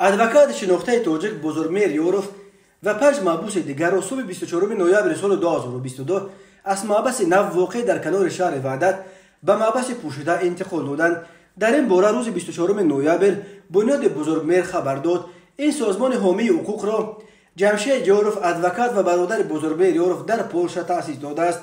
ادوکات شناخته تاجیک بزرگمیر یوروف و 5 محبوس دیگر را صبح 24 نوامبر سال 2022 از محبس نو واقع در کنار شهر وحدت به محبس پوشیده انتقال دادند. در این باره روز 24 نوامبر بنیاد بزرگمیر خبر داد این سازمان حامی حقوق را جمشید یوروف ادوکات و برادر بزرگمیر یوروف در پولشا تأسیس داده است.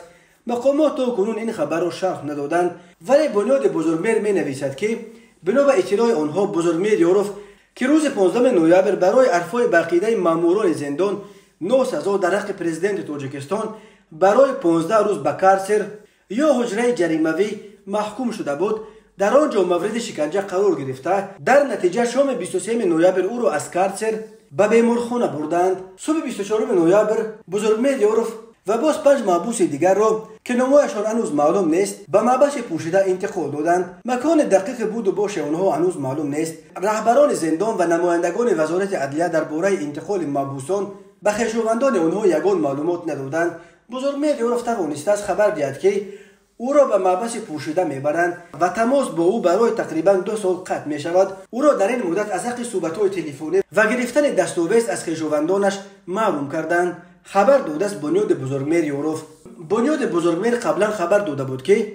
مقامات تا کنون این خبر را شرح ندادند، ولی بنیاد بزرگمیر می نویسد که بنا به اطلاع آنها بزرگمیر یوروف که روز 15 نوامبر برای ارفای بقیده ماموران زندان 9 سزا در حق پرزیدنت تاجیکستان برای 15 روز به کارسر یا حجره جریمه‌ای محکوم شده بود، در آنجا مورد شکنجه قرار گرفته. در نتیجه شام 23 نوامبر او را از کارسر به بیمارخانه بردند. صبح 24 نوامبر بزرگمیر یوروف و باز 5 محبوس دیگر را که نامه‌شان هنوز معلوم نیست به محبس پوشیده انتقال دادند. مکان دقیق بود و باش آنها هنوز معلوم نیست. رهبران زندان و نمایندگان وزارت عدلیه درباره انتقال محبوسان به خویشاوندان آنها یگان معلومات ندادند. بزرگمیر یوروف توانسته است خبر دهد که او را به محبس پوشیده میبرند و تماس با او برای تقریبا 2 سال قطع می شود. او را در این مدت از حق صحبت‌های تلفنی و گرفتن دستاویز از خویشاوندانش محروم کردند. خبر داده است بنیاد بزرگمیر یوروف. بنیاد بزرگمیر قبلا خبر داده بود که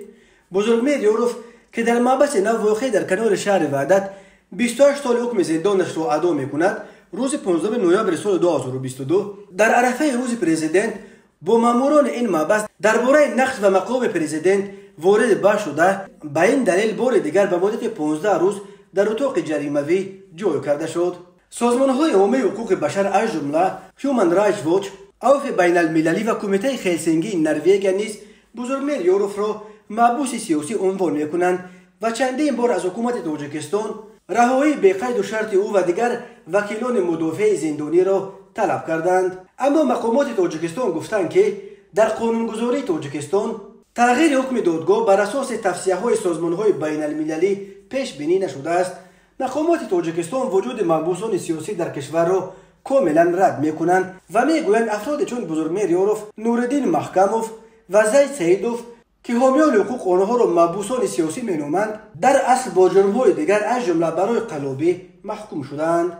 بزرگمیر یوروف که در محبس نو واقع در کنار شهر وحدت 28 سال حکم زندانش را ادا میکند، روز 15 نوامبر سال 2022 در عرفه روز پرزیدنت با ماموران این محبس درباره نقش و مقام پرزیدنت وارد بحث شده. به این دلیل بار دیگر به مدت 15 روز در اتاق جریمه‌ای جای کرده شد. سازمان‌های حامی حقوق بشر از جمله هیومن رایتس واچ، عفو بین المللی و کمیته هلسینکی نروژ نیز بزرگمیر یوروف را محبوس سیاسی عنوان می‌کنند و چندین بار از حکومت تاجیکستان رهایی به قید و شرط او و دیگر وکیلان مدافع زندانی را طلب کردند. اما مقامات تاجیکستان گفتند که در قانونگذاری تاجیکستان تغییر حکم دادگاه بر اساس توصیه‌های سازمان‌های بین المللی پیش بینی نشده است. مقامات تاجیکستان وجود محبوسان سیاسی در کشور را کاملا رد می‌کنند و می‌گویند افراد چون بزرگمیر یوروف، نورالدین محکموف و زید سیدوف که حامیان حقوق آنها را محبوسان سیاسی می‌نامند، در اصل با جرم‌های دیگر از جمله برای قلابی محکوم شدند.